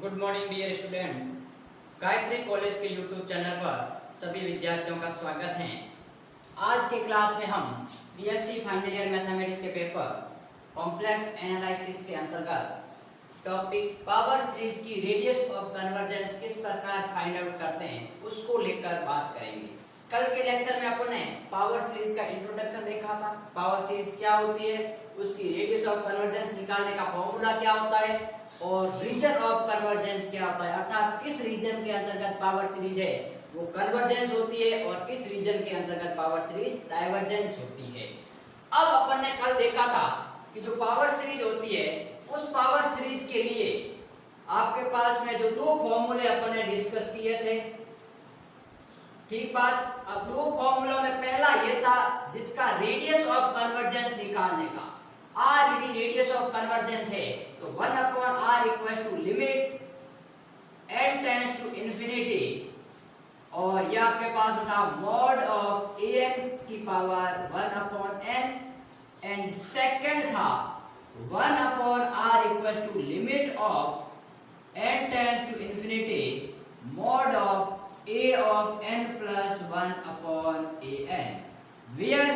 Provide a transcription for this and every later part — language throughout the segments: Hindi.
Good morning dear student. Gayatri college के यूट्यूब चैनल पर सभी विद्यार्थियों का स्वागत है। आज के क्लास में हम बीएससी फाइनल ईयर मैथमेटिक्स के पेपर कॉम्प्लेक्स एनालिसिस के अंतर्गत टॉपिक पावर सीरीज की रेडियस ऑफ कन्वर्जेंस किस प्रकार फाइंड आउट करते हैं उसको लेकर बात करेंगे। कल के लेक्चर में अपन ने पावर सीरीज का इंट्रोडक्शन देखा था। पावर सीरीज क्या होती है, उसकी रेडियस ऑफ कन्वर्जेंस निकालने का फॉर्मूला क्या होता है और रीजन ऑफ कन्वर्जेंस क्या होता है, अर्थात किस रीजन के अंतर्गत पावर सीरीज है वो कन्वर्जेंस होती है और किस रीजन के अंतर्गत पावर सीरीज डाइवर्जेंस होती है। अब अपन ने कल देखा था कि जो पावर सीरीज होती है उस पावर सीरीज के लिए आपके पास में जो दो फॉर्मूले अपन ने डिस्कस किए थे, ठीक बात। अब दो फॉर्मूलों में पहला ये था जिसका रेडियस ऑफ कन्वर्जेंस निकालने का, r यदि रेडियस ऑफ कन्वर्जेंस है तो 1/r equals to limit n tends to infinity, और यह आपके पास था मॉड ऑफ an की पावर 1/n, एंड सेकंड था 1/r equals to limit of n tends to infinity mod of a of n plus 1/an, where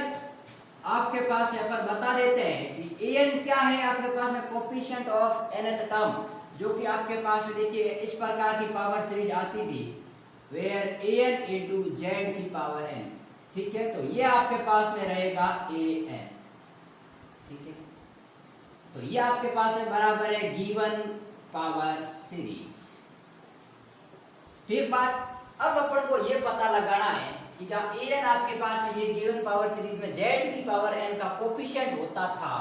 आपके पास यहाँ पर बता देते हैं कि an क्या है, आपके पास में कोफिशिएंट ऑफ nth टर्म, जो कि आपके पास में देखिए इस प्रकार की पावर सीरीज आती थी वेयर an into z की पावर n, ठीक है। तो ये आपके पास में रहेगा an, ठीक है। तो ये आपके पास में बराबर है गिवन पावर सीरीज, ठीक बात। अब अपन को ये पता लगाना है कि जहाँ an आपके पास में ये गिवन पावर सीरीज में z की पावर n का कोफिशिएंट होता था,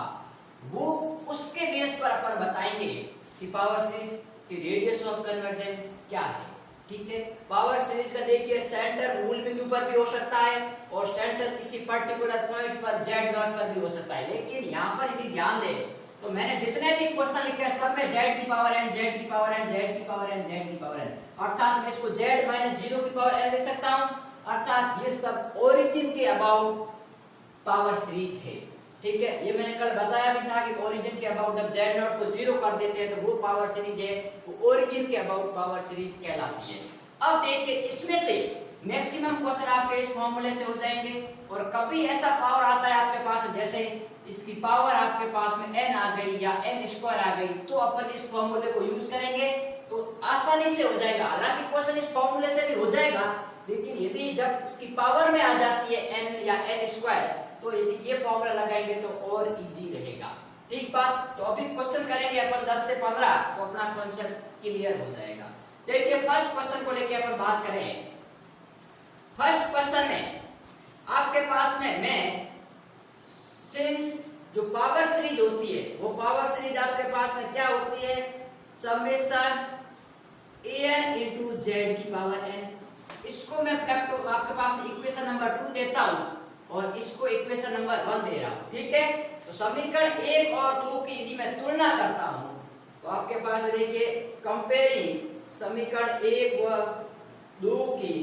वो उसके बेस पर अपन बताएंगे कि पावर सीरीज की रेडियस ऑफ कन्वर्जेंस क्या है, ठीक है। पावर सीरीज का देखिए सेंटर मूल बिंदु पर भी हो सकता है और सेंटर किसी पर्टिकुलर पॉइंट पर z0 पर भी हो सकता है, लेकिन यहाँ पर यदि ध्यान दें तो मैंने जितने भी क्वेश्चन लिखे हैं सब में z की पावर n, z की पावर n, z की पावर n, z की पावर n, अर्थात मैं इसको z माइनस 0 की पावर n लिख सकता हूं, अर्थात ये सब ओरिजिन के अबाउट पावर सीरीज है, ठीक है। ये मैंने कल बताया भी था कि ओरिजिन के अबाउट जब z0 को 0 कर देते हैं तो वो पावर सीरीज है, वो ओरिजिन के अबाउट पावर सीरीज कहलाती है। अब देखिए इसमें से मैक्सिमम क्वेश्चन आपके इस फॉर्मूले से हो जाएंगे, और कभी ऐसा पावर आता है आपके पास जैसे इसकी पावर आपके पास में n आ गई या n स्क्वायर आ गई, तो अपन इस फॉर्मूले को यूज करेंगे तो आसानी से हो जाएगा। हालांकि क्वेश्चन इस फॉर्मूले से भी हो जाएगा, लेकिन यदि जब इसकी पावर में आ जाती है n या n स्क्वायर तो यदि ये फॉर्मूला लगाएंगे तो और इजी रहेगा, ठीक बात। तो अभी क्वेश्चन करेंगे अपन 10 से 15 तो अपना कॉन्सेप्ट क्लियर हो जाएगा। देखिए फर्स्ट क्वेश्चन को लेके अपन बात करें। फर्स्ट क्वेश्चन में आपके पास में मैं सिंस जो पावर सीरीज होती है वो पावर सीरीज आपके पास में क्या होती है, समेशन an into z की पावर n, इसको मैं फैक्टर आपके पास में इक्वेशन नंबर 2 देता हूं और इसको इक्वेशन नंबर 1 दे रहा हूं, ठीक है। तो समीकरण 1 और 2 की यदि मैं तुलना करता हूं तो आपके पास देखिए कंपेयरिंग समीकरण 1 व 2 की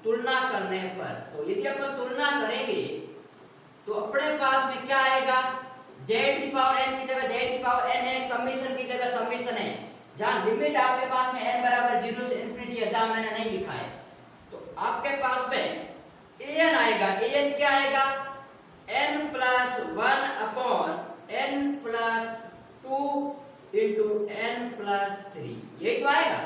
तुलना करने पर, तो यदि अपन तुलना करेंगे तो अपने पास में क्या आएगा, z की पावर n की जगह z की पावर n है, समेशन की जगह समेशन है, जहां लिमिट आपके पास में n बराबर 0 से इंफिनिटी है, जहां मैंने नहीं लिखा है, तो आपके पास में an आएगा। an क्या आएगा, n plus 1/n plus 2 into n plus 3, यही तो आएगा।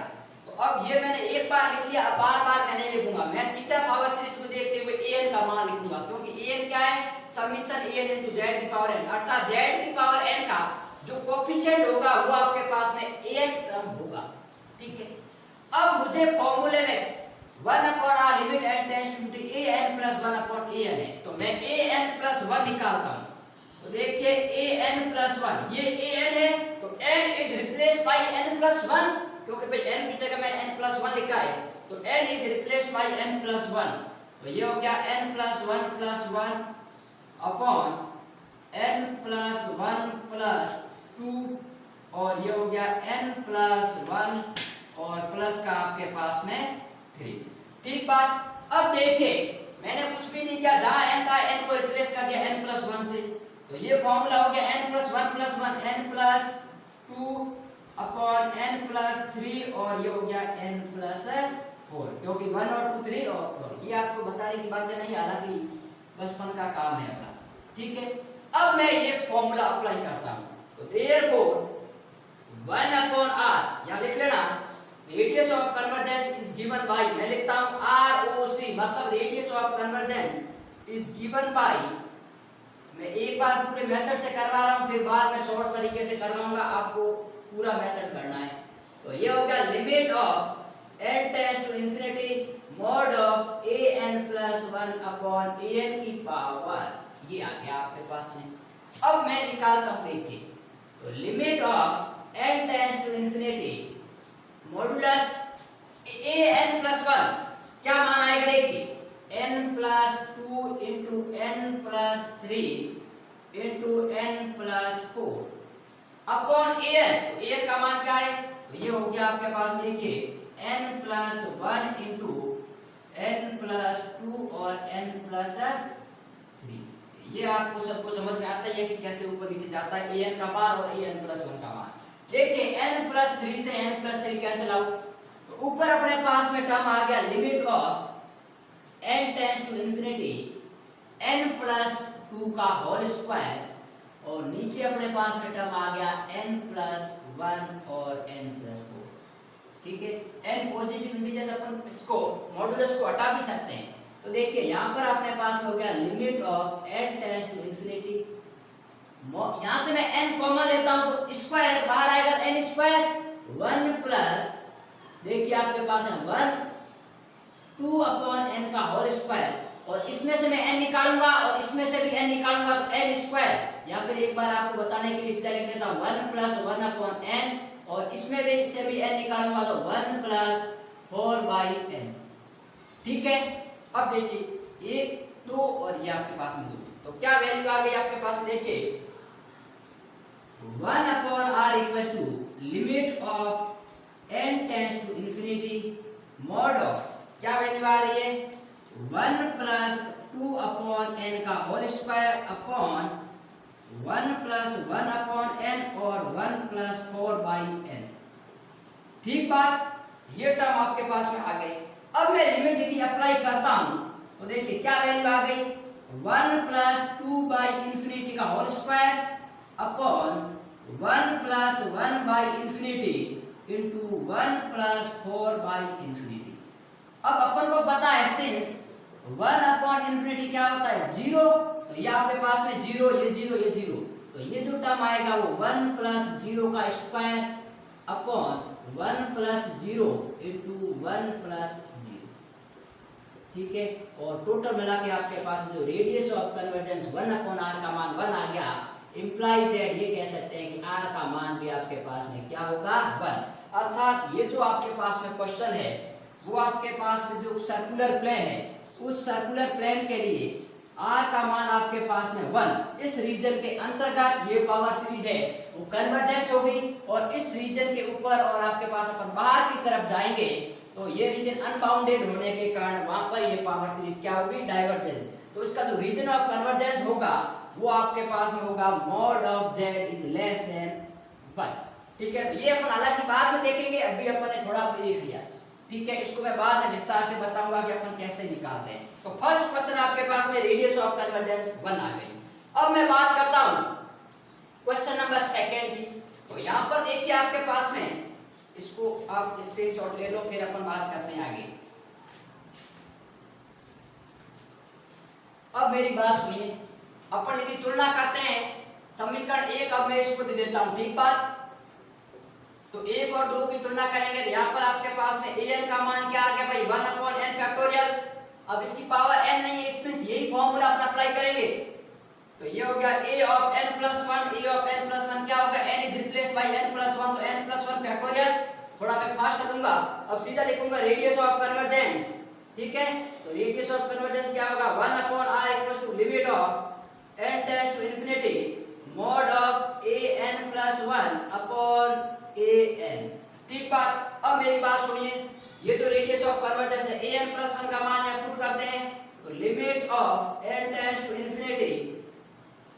तो अब ये मैंने एक बार लिख लिया, अब बार बार मैं नहीं लिखूंगा, मैं सीधा पावर सीरीज को देखते हुए an का मान लिखूंगा, क्योंकि an क्या है, समेशन an into z की पावर n, अर्थात z की पावर n का जो कोफिशिएंट होगा वो आपके पास में an टर्म होगा, ठीक है। अब मुझे फॉर्मूले में 1/r limit n tends to an plus 1/an है, तो मैं an plus 1 निकालता हूं। तो देखिए an plus 1, ये an है तो n is replaced by n plus 1, क्योंकि भाई n की जगह मैंने n plus 1 लिखा है, तो n is replaced by n plus 1, तो ये हो गया n plus 1 plus 1 upon n plus 1 plus 2, और ये हो गया n plus 1 और प्लस का आपके पास में 3, ठीक बात। अब देखिए मैंने कुछ भी नहीं किया, जहां n था n को रिप्लेस कर दिया n+1 से, तो ये फॉर्मूला हो गया n+1 + 1 n+2 upon n plus 3 और ये हो गया n प्लस 4, क्योंकि 1 और 2 3 और 4 ये आपको बताने की बातें नहीं, हालांकि बचपन का काम है अपना। ठीक है, अब मैं ये फॉर्मूला अप्लाई करता हूं, तो देयरफॉर 1 अपॉन r, यहां लिख लेना radius of convergence is given bye, मैं लिखता हूं ROC, मतलब radius of convergence is given bye, मैं एक बार पूरे मेथड से करवा रहा हूं, फिर बाद में शॉर्ट तरीके से करवाऊंगा, आपको पूरा मेथड करना है। तो ये हो गया limit of n tends to infinity mod of an plus 1 upon an की पावर, ये आ गया आपके पास में। अब मैं निकालता हूं, देखिए, तो limit of n tends to infinity modulus an plus 1 क्या मान आएगा, देखिए n plus 2 into n plus 3 into n plus 4 upon an का मान क्या है, तो ये हो गया आपके पास, देखिए n plus 1 into n plus 2 और n प्लस 3। ये आपको सबको समझ में आता है कि कैसे ऊपर नीचे जाता है an का मान और an प्लस 1 का मान। देखिए n प्लस 3 से n प्लस 3 कैंसिल आउट, तो ऊपर अपने पास में टर्म आ गया limit of n tends to infinity n plus 2 का होल स्क्वायर, और नीचे अपने पास में टर्म आ गया n प्लस 1 और n प्लस 4। ठीक है, n पॉजिटिव इंटीजर, अपन इसको मॉडुलस को हटा भी सकते हैं। तो देखिए यहाँ पर अपने पास में हो गया limit of n tends to infinity, यहाँ से मैं n कॉमन लेता हूँ तो स्क्वायर बाहर आएगा, n स्क्वायर 1 प्लस, देखिए आपके पास है 1 2 अपॉन n का होल स्क्वायर, और इसमें से मैं n निकालूंगा और इसमें से भी n निकालूंगा तो n स्क्वायर, या फिर एक बार आपको बताने के लिए इसका लिख देता हूं 1 प्लस 1 अपॉन n, और इसमें भी से भी n निकालूंगा तो 1 प्लस 4 बाई n। ठीक है, अब देखिए 1 2 और ये आपके पास में 2, तो क्या वैल्यू आ गई आपके पास में, देखिए 1 upon r equals to limit of n tends to infinity mod of, क्या वैल्यू आ रही है 1 प्लस 2 अपॉन n का whole square upon 1 plus 1 upon n और 1 प्लस 4 बाई n। ठीक बात, ये टर्म आपके पास में आ गई। अब मैं लिमिट यदि अप्लाई करता हूं तो देखिए क्या वैल्यू आ गई 1 प्लस 2 बाई इंफिनिटी का whole square upon 1 plus 1 by infinity into 1 plus 4 by infinity. अब अपन को पता है सिंस 1 अपॉन इंफिनिटी क्या होता है 0, तो ये आपके पास में 0 ये 0 ये 0, तो ये जो टर्म आएगा वो 1 प्लस 0 का square upon 1 plus 0 into 1 plus 0। ठीक है, और टोटल मिला के आपके पास जो radius of convergence 1 upon r का मान 1 आ गया, इंप्लाइज दैट ये कह सकते हैं कि r का मान भी आपके पास में क्या होगा 1। अर्थात ये जो आपके पास में क्वेश्चन है वो आपके पास में जो सर्कुलर प्लेन है उस सर्कुलर प्लेन के लिए r का मान आपके पास में 1, इस रीजन के अंतर्गत ये पावर सीरीज है वो कन्वर्जेंस होगी, और इस रीजन के ऊपर और आपके पास अपन बाहर की तरफ जाएंगे तो ये रीजन अनबाउंडेड होने के कारण वहां पर ये पावर सीरीज क्या होगी डाइवर्जेंस। तो इसका जो रीजन ऑफ कन्वर्जेंस होगा वो आपके पास में होगा mod of z is less than 1। ठीक है, तो ये अपन अलग की बाद में देखेंगे, अभी अपन ने थोड़ा देख लिया। ठीक है, इसको मैं बाद में विस्तार से बताऊंगा कि अपन कैसे निकालते हैं। तो फर्स्ट क्वेश्चन आपके पास में रेडियस ऑफ कन्वर्जेंस 1 आ गई। अब मैं बात करता हूं क्वेश्चन नंबर सेकंड की। तो यहां पर देखिए आपके पास में, इसको आप स्क्रीनशॉट ले लो, फिर अपन बात करते हैं आगे। अब मेरी बात सुनिए, अपन यदि तुलना करते हैं समीकरण 1, अब मैं इसको दे देता हूं। ठीक बात, तो 1 और 2 की तुलना करेंगे तो यहाँ पर आपके पास में an का मान क्या आ गया भाई 1 अपॉन n फैक्टोरियल। अब इसकी पावर n नहीं है, इट मींस यही फॉर्मूला अपन अप्लाई करेंगे, तो ये हो गया a of n plus 1, a of n plus 1 क्या होगा n is replaced by n plus 1, तो n प्लस 1 फैक्टोरियल। थोड़ा मैं फास्ट चलूंगा, अब सीधा लिखूंगा रेडियस ऑफ कन्वर्जेंस। ठीक है, तो रेडियस ऑफ कन्वर्जेंस क्या होगा 1 upon r equals to limit of n tends to infinity mod of an plus 1 upon an। ठीक बात, अब मेरी बात सुनिए, ये तो रेडियस ऑफ कन्वर्जेंस है, an प्लस 1 का मान यहाँ पुट करते हैं, तो limit of n tends to infinity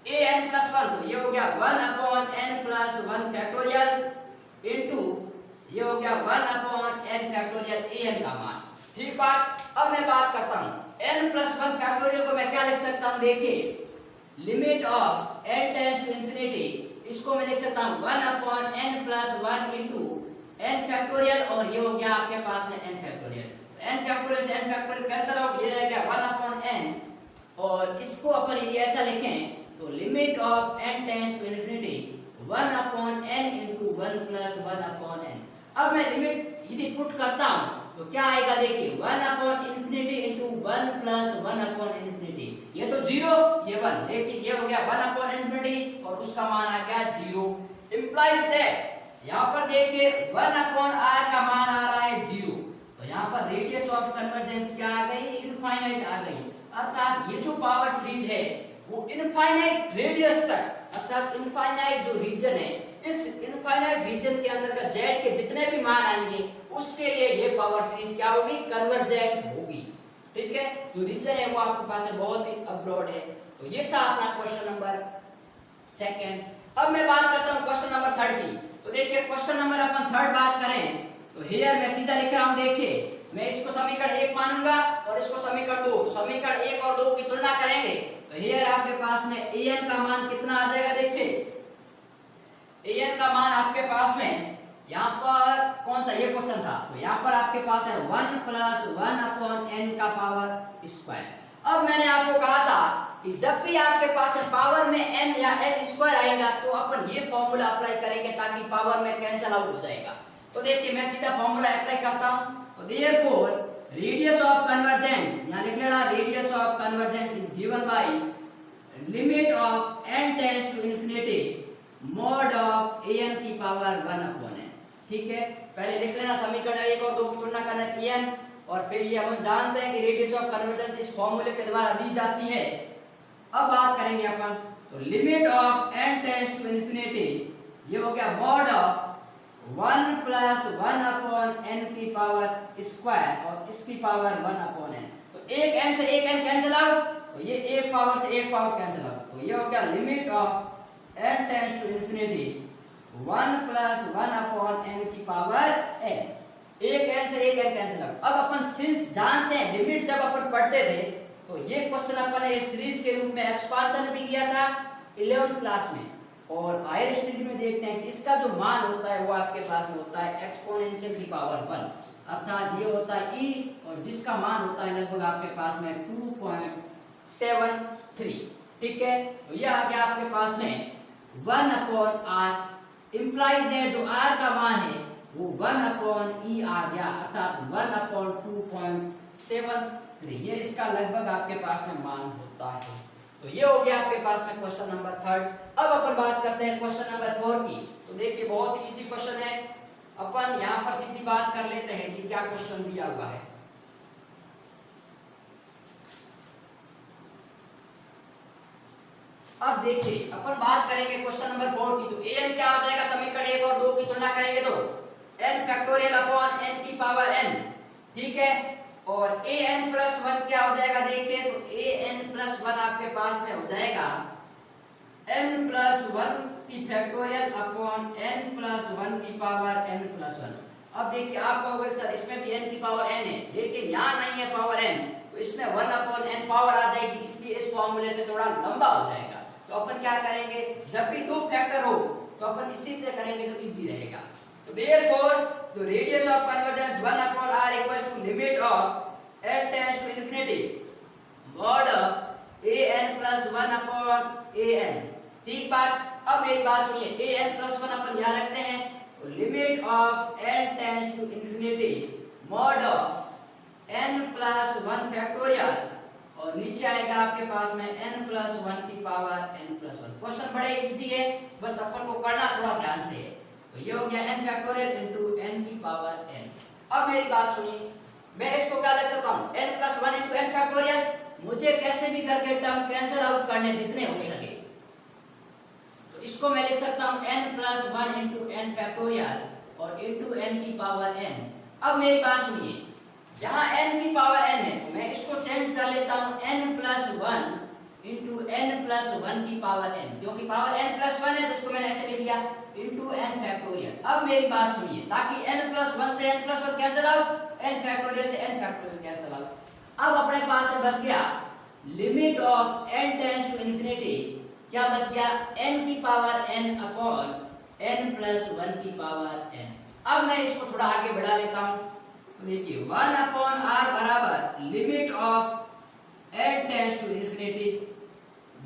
an plus 1, तो ये हो गया 1 upon n plus 1 factorial into ये हो गया 1 अपॉन n फैक्टोरियल an का मान। ठीक बात। अब मैं बात करता हूं n प्लस 1 फैक्टोरियल को मैं क्या लिख सकता हूं, देखिए limit of n tends to infinity, इसको मैं लिख सकता हूं 1 upon n plus 1 into n factorial, और ये हो गया आपके पास में n फैक्टोरियल। n फैक्टोरियल से n फैक्टोरियल कैंसिल आउट, ये रह गया 1 अपॉन n, और इसको अपन यदि ऐसा लिखें तो limit of n tends to infinity 1 upon n into 1 plus 1 upon n। अब मैं लिमिट यदि पुट करता हूं तो क्या आएगा, देखिए 1 upon infinity into 1 plus 1 upon infinity, ये तो 0 ये 1, लेकिन ये हो गया 1 अपॉन इंफिनिटी और उसका मान आ गया 0। इंप्लाइज दैट यहां पर देखिए 1 अपॉन r का मान आ रहा है 0, तो यहां पर रेडियस ऑफ कन्वर्जेंस क्या आ गई, इनफाइनाइट आ गई। अर्थात ये जो पावर सीरीज है वो इनफाइनाइट रेडियस तक, अर्थात इनफाइनाइट जो रीजन है, इस इनफाइनाइट रीजन के अंदर का z के जितने भी मान आएंगे उसके लिए ये पावर सीरीज क्या होगी, कन्वर्जेंट होगी। ठीक है, जो रीजन है वो आपके पास है बहुत ही अब्रॉड है। तो ये था अपना क्वेश्चन नंबर सेकंड। अब मैं बात करता हूं क्वेश्चन नंबर थर्ड की। तो देखिए क्वेश्चन नंबर अपन थर्ड बात करें तो हियर मैं सीधा लिख रहा हूं, देखिए मैं इसको समीकरण 1 मानूंगा और इसको समीकरण 2, तो समीकरण 1 और 2 की तुलना करेंगे तो हियर आपके पास में an का मान कितना आ जाएगा, देखिए an का मान आपके पास में यहाँ पर कौन सा ये क्वेश्चन था, तो यहाँ पर आपके पास है 1 प्लस 1 अपॉन n का पावर स्क्वायर। अब मैंने आपको कहा था कि जब भी आपके पास पावर में n या n स्क्वायर आएगा तो अपन ये फॉर्मूला अप्लाई करेंगे ताकि पावर में कैंसिल आउट हो जाएगा। तो देखिए मैं सीधा फॉर्मूला अप्लाई करता हूं, तो देयरफॉर रेडियस ऑफ कन्वर्जेंस, यहां लिख लेना radius of convergence is given by limit of n tends to infinity mod of an की पावर 1 अपॉन n। ठीक है, पहले लिख लेना समीकरण 1 और 2 की तुलना करना an, और फिर ये हम जानते हैं कि रेडियस ऑफ कन्वर्जेंस इस फॉर्मूले के द्वारा दी जाती है। अब बात करेंगे अपन, तो limit of n tends to infinity, ये हो गया mod of 1 plus 1 upon n की पावर स्क्वायर और इसकी पावर 1 अपॉन n। तो एक n से एक n कैंसिल आउट, तो ये एक पावर से एक पावर कैंसिल आउट, तो ये हो गया limit of n tends to infinity 1 plus 1 upon n की पावर n। एक n से एक n कैंसिल आउट। अब अपन सिंस जानते हैं लिमिट जब अपन पढ़ते थे तो ये क्वेश्चन अपन ने सीरीज के रूप में एक्सपांशन भी किया था 11th क्लास में, और हायर स्टडी में देखते हैं कि इसका जो मान होता है वो आपके पास में होता है एक्सपोनेंशियल की पावर 1, अर्थात ये होता है e, और जिसका मान होता है लगभग आपके पास में 2.73। ठीक है, तो ये आ गया आपके पास में 1 अपॉन r, इंप्लाइज दैट जो r का मान है वो 1 अपॉन e आ गया, अर्थात 1 अपॉन 2.73, ये इसका लगभग आपके पास में मान होता है। तो ये हो गया आपके पास में क्वेश्चन नंबर थर्ड। अब अपन बात करते हैं क्वेश्चन नंबर 4 की। तो देखिए बहुत ही इजी क्वेश्चन है, अपन यहाँ पर सीधी बात कर लेते हैं कि क्या क्वेश्चन दिया हुआ है। अब देखिए अपन बात करेंगे क्वेश्चन नंबर 4 की, तो an क्या हो जाएगा, समीकरण 1 और 2 की तुलना करेंगे तो n फैक्टोरियल अपॉन n की पावर n। ठीक है, और an प्लस 1 क्या हो जाएगा, देखिए तो an प्लस 1 आपके पास में हो जाएगा n प्लस 1 की फैक्टोरियल अपॉन n प्लस 1 की पावर n प्लस 1। अब देखिए आप कहोगे सर इसमें भी n की पावर n है, लेकिन यहाँ नहीं है पावर n, तो इसमें 1 अपॉन n पावर आ जाएगी, इसलिए इस फॉर्मूले से थोड़ा लंबा हो जाएगा। तो अपन क्या करेंगे, जब भी दो फैक्टर हो तो अपन इसी तरह करेंगे तो इजी रहेगा। तो therefore the radius of convergence 1 upon r equals to limit of n tends to infinity mod of an plus 1 upon an। ठीक बात। अब मेरी बात सुनिए, an प्लस 1 अपन यहाँ रखते हैं, तो limit of n tends to infinity mod of n plus 1 factorial, और नीचे आएगा आपके पास में n प्लस 1 की पावर n प्लस 1। क्वेश्चन बड़े इजी है, बस अपन को करना थोड़ा ध्यान से है। तो ये हो गया n फैक्टोरियल इनटू n की पावर n। अब मेरी बात सुनिए, मैं इसको क्या लिख सकता हूँ, n plus 1 into n factorial, मुझे कैसे भी करके टर्म कैंसिल आउट करने जितने हो सके, तो इसको मैं लिख सकता हूँ n plus 1 into n factorial और इनटू n की पावर n। अब मेरी बात सुनिए, जहां n की पावर n है तो मैं इसको चेंज कर लेता हूं n plus 1 into n plus 1 की पावर n, क्योंकि पावर n प्लस 1 है तो उसको मैंने ऐसे लिख लिया गया इंटू n फैक्टोरियल। अब मेरी बात सुनिए, ताकि n+1 से n+1 cancel out, n factorial से n फैक्टोरियल कैंसिल आउट। अब अपने पास में बच गया limit of n tends to infinity, क्या बच गया n की पावर n अपॉन n+1 की पावर n। अब मैं इसको थोड़ा आगे बढ़ा लेता हूं, तो देखिए 1 अपॉन r बराबर limit of n tends to infinity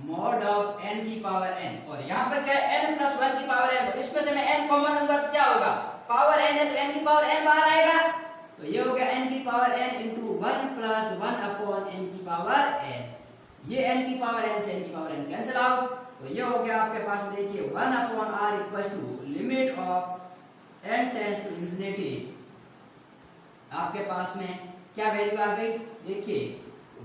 mod of n की पावर n, और यहाँ पर क्या है n+1 की पावर n, तो इसमें से मैं n कॉमन लूंगा तो क्या होगा पावर n है, तो n की पावर n बाहर आएगा, तो ये हो गया n की power n into 1+1 upon n की पावर n। ये n की पावर n से n की पावर n कैंसिल आउट, तो ये हो गया आपके पास देखिए 1 upon r equal to limit of n tends to infinity, आपके पास में क्या वैल्यू आ गई, देखिए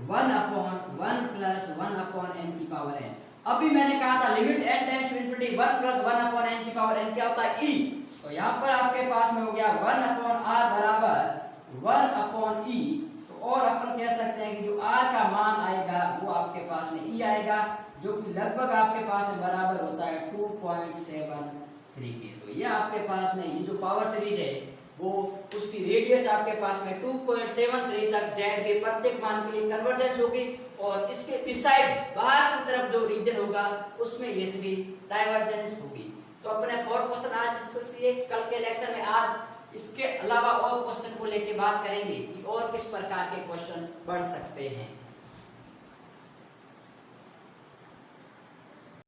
1 अपॉन 1+1 अपॉन n की पावर n। अभी मैंने कहा था limit n tends to infinity 1+1 upon n की पावर n क्या होता है e, तो यहाँ पर आपके पास में हो गया 1 अपॉन r बराबर 1 अपॉन e, तो और अपन कह सकते हैं कि जो r का मान आएगा वो आपके पास में e आएगा, जो कि लगभग आपके पास में बराबर होता है 2.73 के। तो ये आपके पास में ये जो पावर सीरीज है वो उसकी रेडियस आपके पास में 2.73 तक जेड के प्रत्येक मान के लिए कन्वर्जेंस होगी, और इसके डिसाइड बाहर की तरफ जो रीजन होगा उसमें ये सीरीज डाइवर्जेंस होगी। तो अपने 4 क्वेश्चन आज डिस्कस किए, कल के लेक्चर में आज इसके अलावा और क्वेश्चन को लेके बात करेंगे कि और किस प्रकार के क्वेश्चन बढ़ सकते हैं।